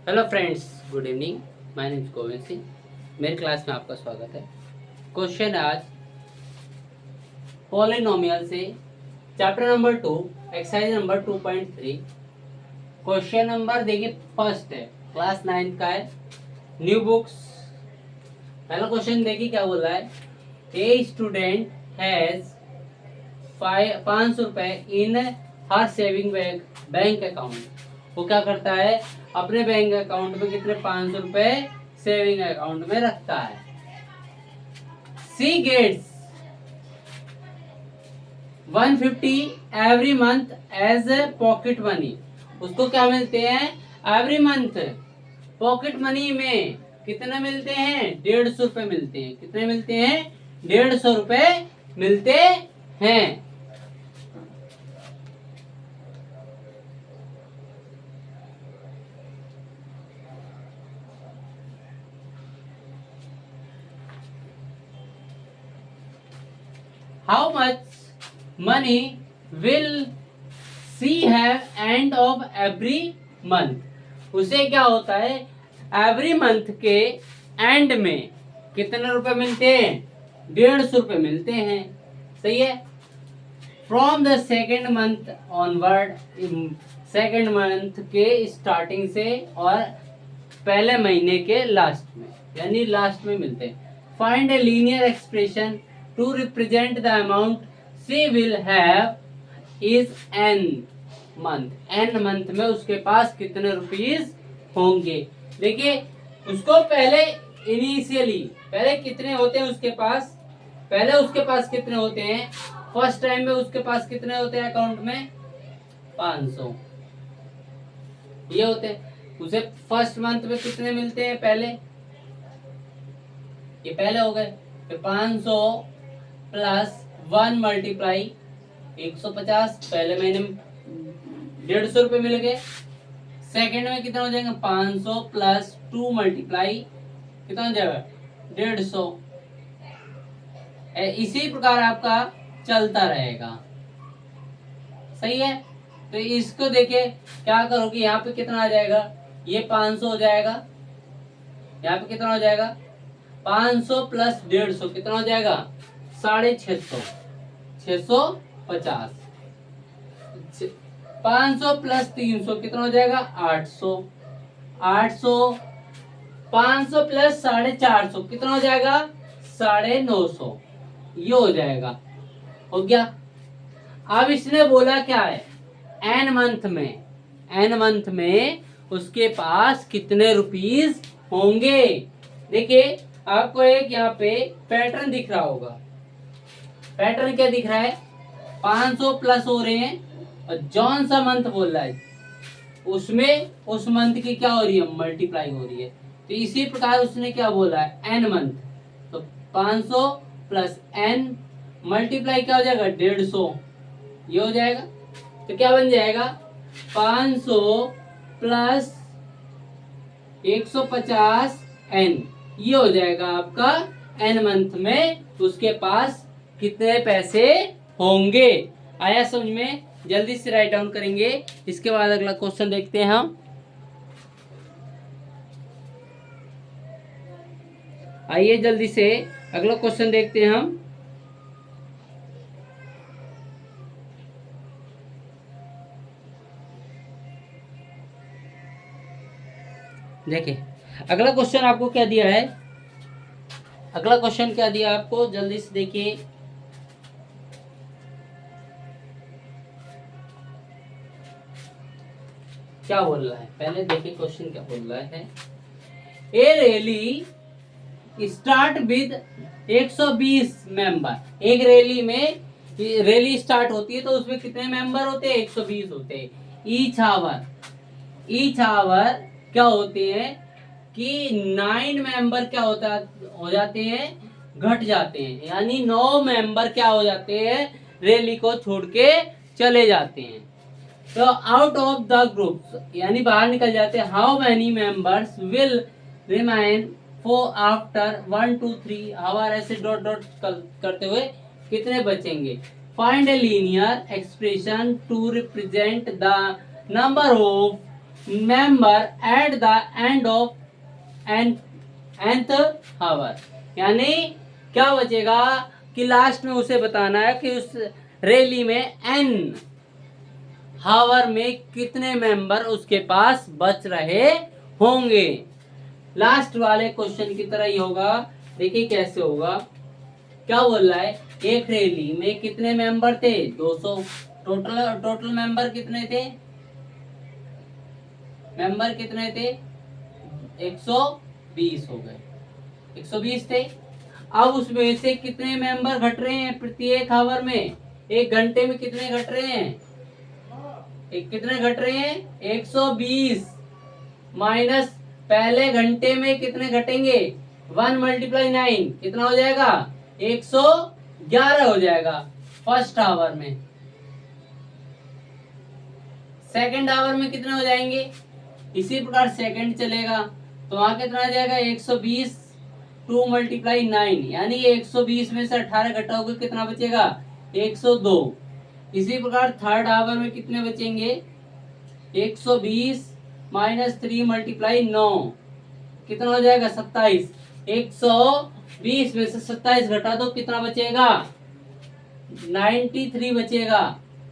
Hello friends, good evening. My name is Govind Singh. मेरे class में आपका स्वागत है। क्वेश्चन आज पॉलिनोमियल से chapter number 2 exercise number 2.3। Question number देखिए फर्स्ट है, क्लास 9 का है, न्यू बुक्स। पहला क्वेश्चन देखिए क्या बोल रहा है। ए स्टूडेंट हैज 500 रुपए इन हर सेविंग बैंक अकाउंट। वो क्या करता है, अपने बैंक अकाउंट में कितने 500 रुपए सेविंग अकाउंट में रखता है। She gets 150 every month as a pocket money. उसको क्या मिलते हैं एवरी मंथ पॉकेट मनी में? कितने मिलते हैं? 150 रुपए मिलते हैं। कितने मिलते हैं? 150 रुपए मिलते हैं। How much money will she have end of every month? उसे क्या होता है, एवरी मंथ के एंड में कितने रुपए मिलते हैं? 150 रुपए मिलते हैं। सही है। From the second month onward, second month के स्टार्टिंग से और पहले महीने के लास्ट में, यानी लास्ट में मिलते हैं। Find a linear expression to represent the amount she will have is n month। n month में उसके पास कितने रुपीस होंगे। देखिए उसको पहले इनिशियली पहले कितने होते हैं उसके पास, पहले उसके पास कितने होते हैं, फर्स्ट टाइम में उसके पास कितने होते हैं अकाउंट में? 500 ये होते हैं। उसे फर्स्ट मंथ में कितने मिलते हैं पहले? ये पहले हो गए। 500 प्लस 1 मल्टीप्लाई 150, पहले महीने में 150 रुपए मिल गए। सेकेंड में कितना हो जाएगा? 500 प्लस 2 मल्टीप्लाई कितना हो जाएगा? 150। इसी प्रकार आपका चलता रहेगा। सही है। तो इसको देखिए क्या करोगे, यहाँ पे कितना आ जाएगा? ये 500 हो जाएगा। यहाँ पे कितना हो जाएगा? 500 प्लस 150 कितना हो जाएगा? 650, 650। 500 प्लस 300 कितना हो जाएगा? 800, 800। 500 प्लस 450 कितना हो जाएगा? 950। ये हो जाएगा। हो गया। अब इसने बोला क्या है, एन मंथ में, एन मंथ में उसके पास कितने रुपीस होंगे। देखिए आपको एक यहाँ पे पैटर्न दिख रहा होगा। पैटर्न क्या दिख रहा है? 500 प्लस हो रहे हैं और जौन सा मंथ बोल रहा है उसमें उस मंथ की क्या हो रही है? मल्टीप्लाई हो रही है। तो इसी प्रकार उसने क्या बोला है? N month. तो 500 प्लस एन मल्टीप्लाई क्या हो जाएगा? 150। ये हो जाएगा। तो क्या बन जाएगा? 500 प्लस 150 एन। ये हो जाएगा आपका एन मंथ में उसके पास कितने पैसे होंगे। आया समझ में? जल्दी से राइट डाउन करेंगे। इसके बाद अगला क्वेश्चन देखते हैं हम। आइए जल्दी से अगला क्वेश्चन देखते हैं हम। देखिए अगला क्वेश्चन आपको क्या दिया है, अगला क्वेश्चन क्या दिया आपको, जल्दी से देखिए। क्या बोल रहा है पहले देखिए, क्वेश्चन क्या बोल रहा है। ए रैली स्टार्ट विद 120 मेंबर। एक रैली में, रैली स्टार्ट होती है तो उसमें कितने मेंबर होते हैं? 120 होते हैं। ईच आवर क्या होते हैं कि 9 मेंबर क्या होता हो जाते हैं, घट जाते हैं। यानी 9 मेंबर क्या हो जाते हैं, रैली को छोड़ के चले जाते हैं। तो आउट ऑफ द ग्रुप यानी बाहर निकल जाते हैं। How many members will remain for after 1 2 3 hour, ऐसे डॉट डॉट करते हुए कितने बचेंगे। Find a linear expression to represent the number of member at the end of nth hour. यानी क्या बचेगा कि लास्ट में उसे बताना है कि उस रैली में n हावर में कितने मेंबर उसके पास बच रहे होंगे। लास्ट वाले क्वेश्चन की तरह ही होगा। देखिए कैसे होगा, क्या बोल रहा है, एक रैली में कितने मेंबर थे, 200। टोटल मेंबर कितने थे, मेंबर कितने थे, 120 हो गए, 120 थे। अब उसमें से कितने मेंबर घट रहे हैं प्रत्येक आवर में, एक घंटे में कितने घट रहे हैं, कितने घट रहे हैं, 120 माइनस पहले घंटे में कितने घटेंगे, 1 × 9 कितना हो जाएगा, 111 हो जाएगा फर्स्ट आवर में। सेकंड आवर में कितने हो जाएंगे, इसी प्रकार सेकंड चलेगा तो वहां कितना आ जाएगा, 120 2 × 9 यानी 120 में से 18 घटाओगे कितना बचेगा, 102। इसी प्रकार थर्ड आवर में कितने बचेंगे, 120 माइनस 3 × 9 कितना हो जाएगा, 27। 120 में से 27 घटा दो कितना बचेगा, 93 बचेगा।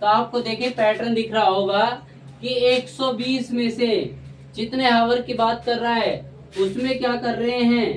तो आपको देखिए पैटर्न दिख रहा होगा कि 120 में से जितने हावर की बात कर रहा है उसमें क्या कर रहे हैं,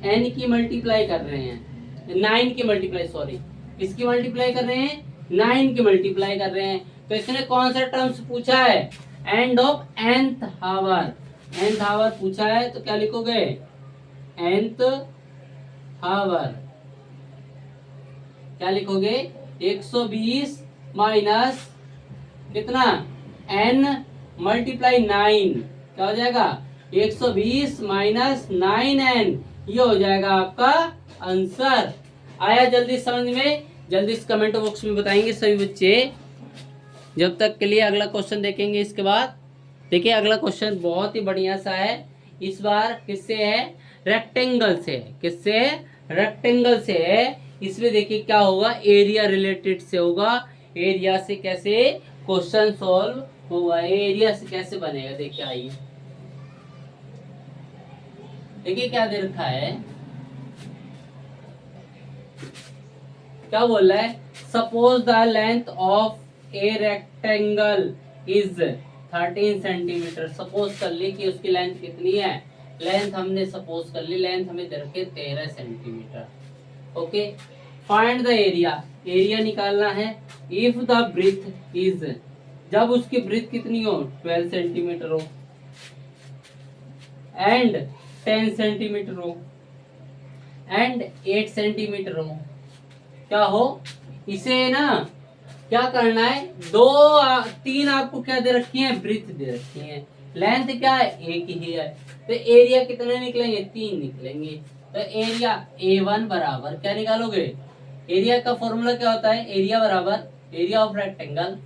n की मल्टीप्लाई कर रहे हैं, 9 की मल्टीप्लाई, सॉरी किसकी मल्टीप्लाई कर रहे हैं, 9 की मल्टीप्लाई कर रहे हैं। तो इसने कौन सा टर्म्स पूछा है, end of nth hour, nth hour पूछा है तो क्या लिखोगे, nth हावर क्या लिखोगे, 120 माइनस कितना, n × 9 क्या हो जाएगा, 120 माइनस 9n, ये हो जाएगा आपका आंसर। आया जल्दी समझ में, जल्दी इस कमेंट बॉक्स में बताएंगे सभी बच्चे। जब तक के लिए अगला क्वेश्चन देखेंगे इसके बाद। देखिए अगला क्वेश्चन बहुत ही बढ़िया सा है, इस बार किससे है, रेक्टेंगल से। किससे, रेक्टेंगल से है। इसमें देखिए क्या होगा, एरिया रिलेटेड से होगा। एरिया से कैसे क्वेश्चन सॉल्व होगा, एरिया से कैसे बनेगा, देखिए आइए। देखिए क्या दे रखा है, क्या बोल रहा है, suppose the length of a rectangle is 13 centimetre. Suppose कर ली कि उसकी लेंथ कितनी है, लेंथ हमने सपोज कर ली, लेंथ हमें दे रखे 13 centimetre. Okay, find the area, area निकालना है। इफ द ब्रीथ इज, जब उसकी ब्रीथ कितनी हो, 12 सेंटीमीटर हो, एंड 10 सेंटीमीटर हो, एंड 8 सेंटीमीटर हो, क्या हो, इसे ना क्या करना है, 3 आपको क्या दे रखी है, ब्रीथ दे रखी है, लेंथ क्या है, एक ही है, तो एरिया कितने निकलेंगे, 3 निकलेंगे। तो एरिया A1 बराबर क्या निकालोगे, एरिया का फॉर्मूला क्या होता है, एरिया बराबर area of rectangle,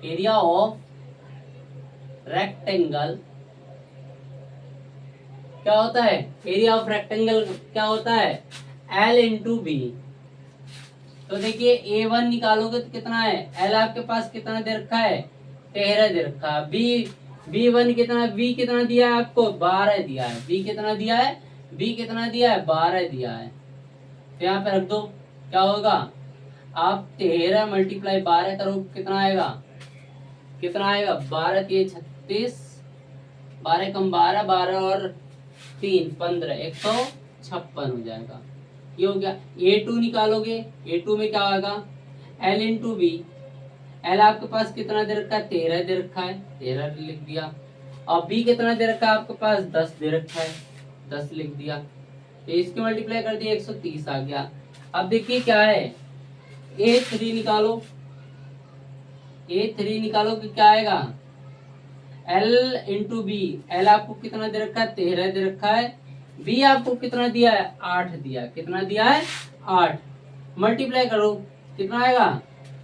area of rectangle क्या होता है, एरिया ऑफ रेक्टेंगल क्या होता है, L × B। तो देखिए A1 निकालोगे तो कितना है, L आपके पास कितना दे रखा है, 13 दे रखा है। B1 कितना, B कितना दिया है आपको, 12 दिया है। B कितना दिया है, B कितना दिया है, 12 दिया है। तो यहाँ पे रख दो, क्या होगा, आप 13 × 12 करो कितना आएगा, कितना आएगा, 12 3 36, 12 कम 12, 12 और 3 15, 156 हो जाएगा। ये हो गया। A2 निकालोगे, A2 में क्या आएगा, L × B। L आपके पास कितना दे रखा है, 13 दे रखा है, 13 लिख दिया। और B कितना दे रखा है आपके पास, 10 दे रखा है, 10 लिख दिया। तो इसकी मल्टीप्लाई कर दिया, 130 आ गया। अब देखिए क्या है, A3 निकालो, A3 निकालो कि क्या आएगा, L × B। L आपको कितना दे रखा है, 13 दे रखा है। B आपको कितना दिया है, 8 दिया, कितना दिया है, 8। मल्टीप्लाई करो कितना आएगा,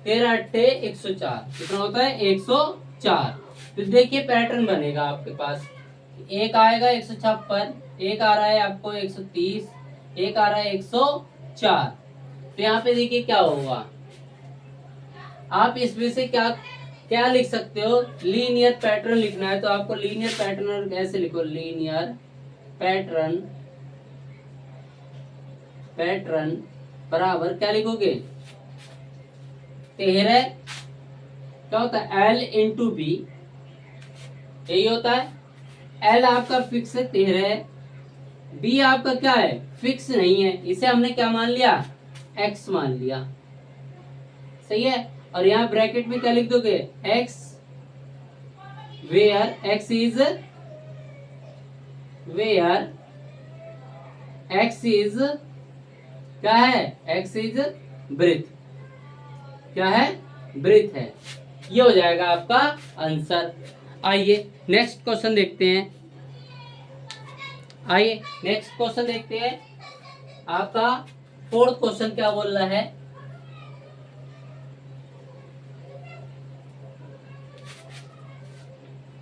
13 8 104, कितना होता है, 104। तो देखिए पैटर्न बनेगा आपके पास, एक आएगा 156, एक आ रहा है आपको 130, एक आ रहा है 104। तो यहाँ पे देखिए क्या होगा, आप इसमें से क्या क्या लिख सकते हो, लीनियर पैटर्न लिखना है तो आपको लीनियर पैटर्न कैसे लिखो, लीनियर पैटर्न, पैटर्न बराबर क्या लिखोगे, 13 क्या होता है L इंटू बी, यही होता है। L आपका फिक्स है 13 है, B आपका क्या है फिक्स नहीं है, इसे हमने क्या मान लिया X मान लिया, सही है। और यहाँ ब्रैकेट में क्या लिख दोगे X where X is, where X is क्या है, X इज ब्रीथ, क्या है ब्रीथ है, ये हो जाएगा आपका आंसर। आइए नेक्स्ट क्वेश्चन देखते हैं, आइए नेक्स्ट क्वेश्चन देखते हैं। आपका फोर्थ क्वेश्चन क्या बोल रहा है,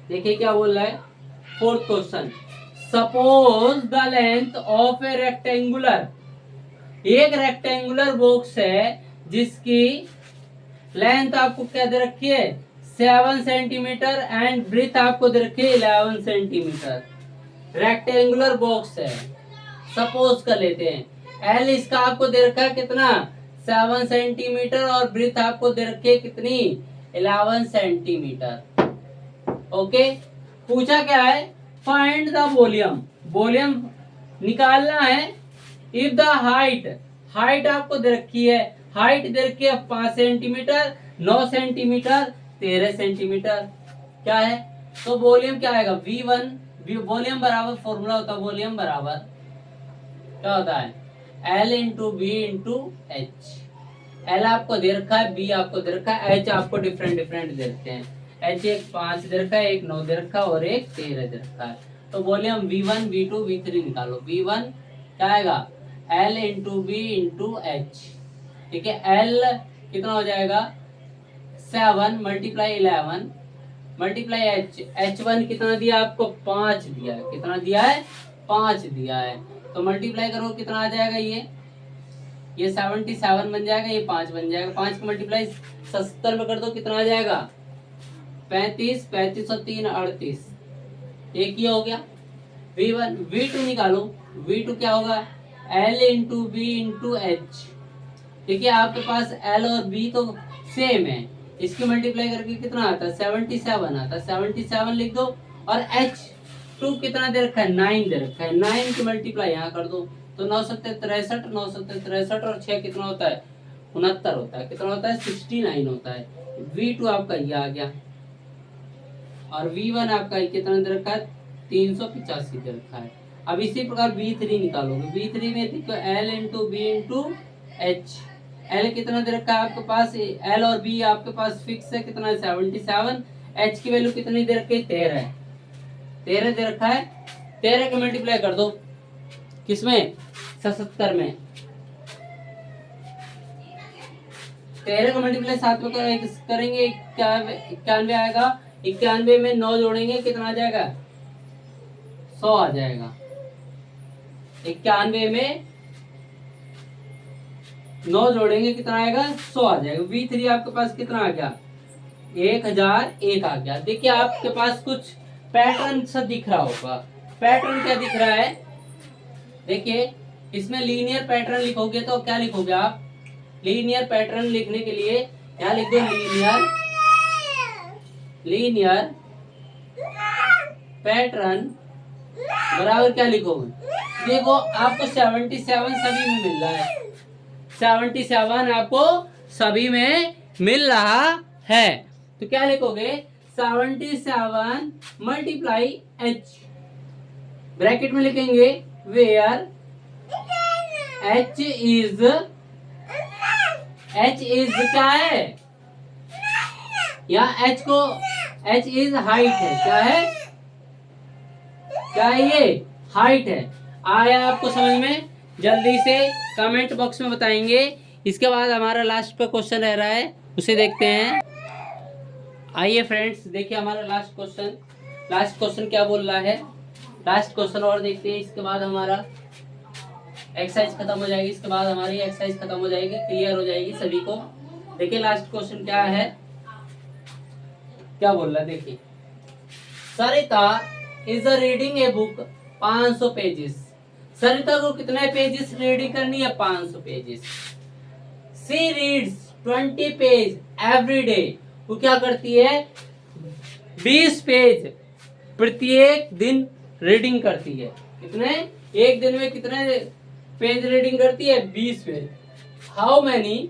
देखिए क्या बोल रहा है fourth question, suppose the length of A rectangular, एक रेक्टेंगुलर बॉक्स है जिसकी लेंथ आपको क्या दे रखी है 7 सेंटीमीटर एंड ब्रीथ आपको दे रखी है 11 सेंटीमीटर, रेक्टेंगुलर बॉक्स है, सपोज कर लेते हैं। एल इसका आपको दे रखा है कितना 7 सेंटीमीटर और ब्रीथ आपको दे रखी है कितनी 11 सेंटीमीटर, ओके। पूछा क्या है, फाइंड द वॉल्यूम, वॉल्यूम निकालना है। इफ द हाइट, हाइट आपको दे रखी है, हाइट दे रखी है 5 सेंटीमीटर, 9 सेंटीमीटर, 13 सेंटीमीटर, क्या है तो वॉल्यूम क्या आएगा V1, वॉल्यूम बराबर फॉर्मूला होता है वॉल्यूम बराबर क्या होता है L into B into H, L आपको दे रखा है, B आपको दे रखा है, H आपको डिफरेंट डिफरेंट दे रखते हैं, H एक 5 दे रखा है, एक 9 दे रखा है और एक 13 दे रखा है। तो वॉल्यूम V1 V2 V3 निकालो, V1 क्या आएगा L into B into H, ठीक है। L कितना हो जाएगा 7 मल्टीप्लाई 11 मल्टीप्लाई H, H1 कितना दिया आपको 5 दिया है, कितना दिया है 5 दिया है, तो मल्टीप्लाई करो कितना आ जाएगा, ये 77 बन जाएगा, ये 5 बन जाएगा, 5 का मल्टीप्लाई 70 में कर दो कितना आ जाएगा 35, 35 और 3 38, एक ही हो गया। V1 V2 निकालो, V2 क्या होगा L into B into H, ठीक है। आपके पास L और B तो सेम है, इसकी मल्टीप्लाई करके कितना आता है 77 आता है, 77 लिख दो। और H2 कितना दे रखा है 9 दे रखा है, 9 की मल्टीप्लाई यहाँ कर दो तो 9 सत्ते 63, 9 सत्ते 63 और 6 कितना होता है 69 होता है, कितना होता है 69 होता है। V2 आपका ये आ गया और V1 आपका कितना दे रखा है 385 दे रखा है। अब इसी प्रकार V3 निकालोगे, V3 में देखो L into B into H, L कितना दे रखा है आपके पास, L और B आपके पास फिक्स है कितना है 77, H की वैल्यू कितनी दे रखी है 13 है, 13 दे रखा है, 13 का मल्टीप्लाई कर दो किसमें 77 में, 13 का मल्टीप्लाई 7 में करेंगे 91 आएगा, 91 में 9 जोड़ेंगे कितना आ जाएगा 100 आ जाएगा, 91 में 9 जोड़ेंगे कितना आएगा 100 आ जाएगा। V3 आपके पास कितना आ गया 1001 आ गया। देखिए आपके पास कुछ पैटर्न सा दिख रहा होगा, पैटर्न क्या दिख रहा है, देखिए इसमें लीनियर पैटर्न लिखोगे तो क्या लिखोगे आप, लीनियर पैटर्न लिखने के लिए यहाँ लिख दो लीनियर पैटर्न बराबर क्या लिखोगे, देखो आपको 77 सभी में मिल रहा है, 77 आपको सभी में मिल रहा है, तो क्या लिखोगे 77 मल्टीप्लाई H, ब्रैकेट में लिखेंगे वेयर H इज क्या है, या H इज हाइट है, क्या है क्या है ये हाइट है। आया आपको समझ में, जल्दी से कमेंट बॉक्स में बताएंगे। इसके बाद हमारा लास्ट का क्वेश्चन रह रहा है, उसे देखते हैं। आइए फ्रेंड्स देखिए हमारा लास्ट क्वेश्चन क्या बोल रहा है, लास्ट क्वेश्चन और देखते हैं, इसके बाद हमारा एक्सरसाइज खत्म हो जाएगी, इसके बाद हमारी एक्सरसाइज खत्म हो जाएगी, क्लियर हो जाएगी सभी को। देखिए लास्ट क्वेश्चन क्या है, क्या बोल रहा है देखिए, Sarita is reading a book 500 pages. Sarita को कितने पेजेस रीडिंग करनी है? 500 pages. She reads 20 page every day. वो क्या करती है? 20 पेज प्रत्येक दिन रीडिंग करती है। कितने? एक दिन में कितने पेज रीडिंग करती है? 20 page. How many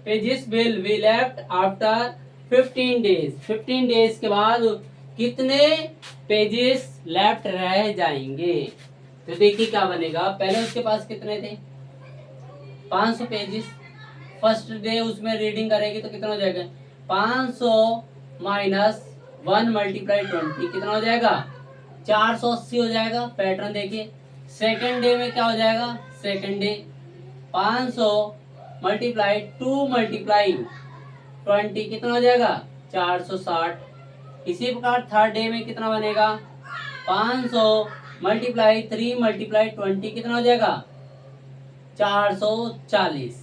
pages will be left after 15 days. 15 days के बाद कितने पेजेस लेफ्ट रह जाएंगे? तो देखिए क्या बनेगा। पहले उसके पास कितने थे? 500 पेजेस। फर्स्ट डे उसमें रीडिंग करेगी तो कितना हो जाएगा? 500 माइनस 1 मल्टीप्लाई 20 कितना हो जाएगा? 480 हो जाएगा। पैटर्न देखिए। सेकेंड डे में क्या हो जाएगा? सेकेंड डे 500 मल्टीप्लाई 2 मल्टीप्लाई 20 कितना हो जाएगा? 460। इसी प्रकार थर्ड डे में कितना बनेगा? 500 मल्टीप्लाई 3 मल्टीप्लाई 20 कितना हो जाएगा? 440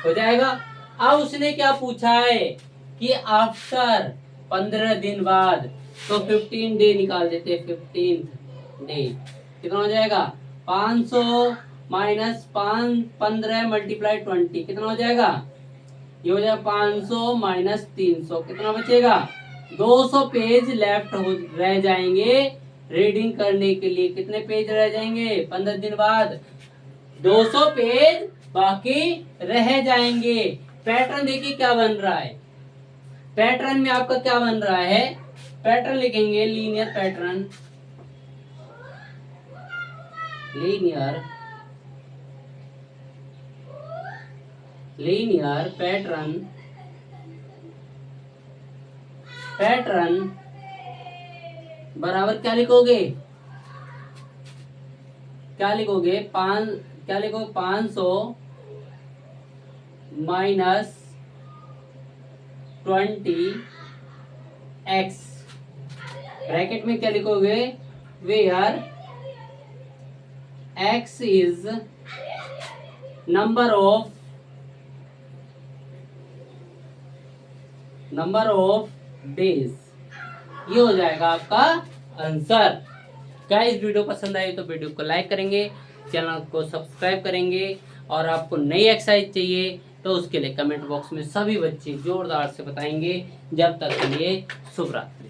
हो जाएगा। अब उसने क्या पूछा है कि आफ्टर 15 दिन बाद, तो 15 डे निकाल देते। 15 डे कितना हो जाएगा? 500 माइनस 15 मल्टीप्लाई 20 कितना हो जाएगा? ये हो जाएगा 500 माइनस 300 कितना बचेगा? 200 पेज लेफ्ट हो रह जाएंगे रीडिंग करने के लिए। कितने पेज रह जाएंगे 15 दिन बाद? 200 पेज बाकी रह जाएंगे। पैटर्न देखिए क्या बन रहा है। पैटर्न में आपका क्या बन रहा है? पैटर्न लिखेंगे लीनियर पैटर्न। लीनियर पैटर्न बराबर क्या लिखोगे? क्या लिखोगे? 500 माइनस 20 x ब्रैकेट में क्या लिखोगे? Where x is number of days. ये हो जाएगा आपका आंसर। गाइस वीडियो पसंद आई तो वीडियो को लाइक करेंगे, चैनल को सब्सक्राइब करेंगे, और आपको नई एक्सरसाइज चाहिए तो उसके लिए कमेंट बॉक्स में सभी बच्चे जोरदार से बताएंगे। जब तक के लिए शुभ रात्रि।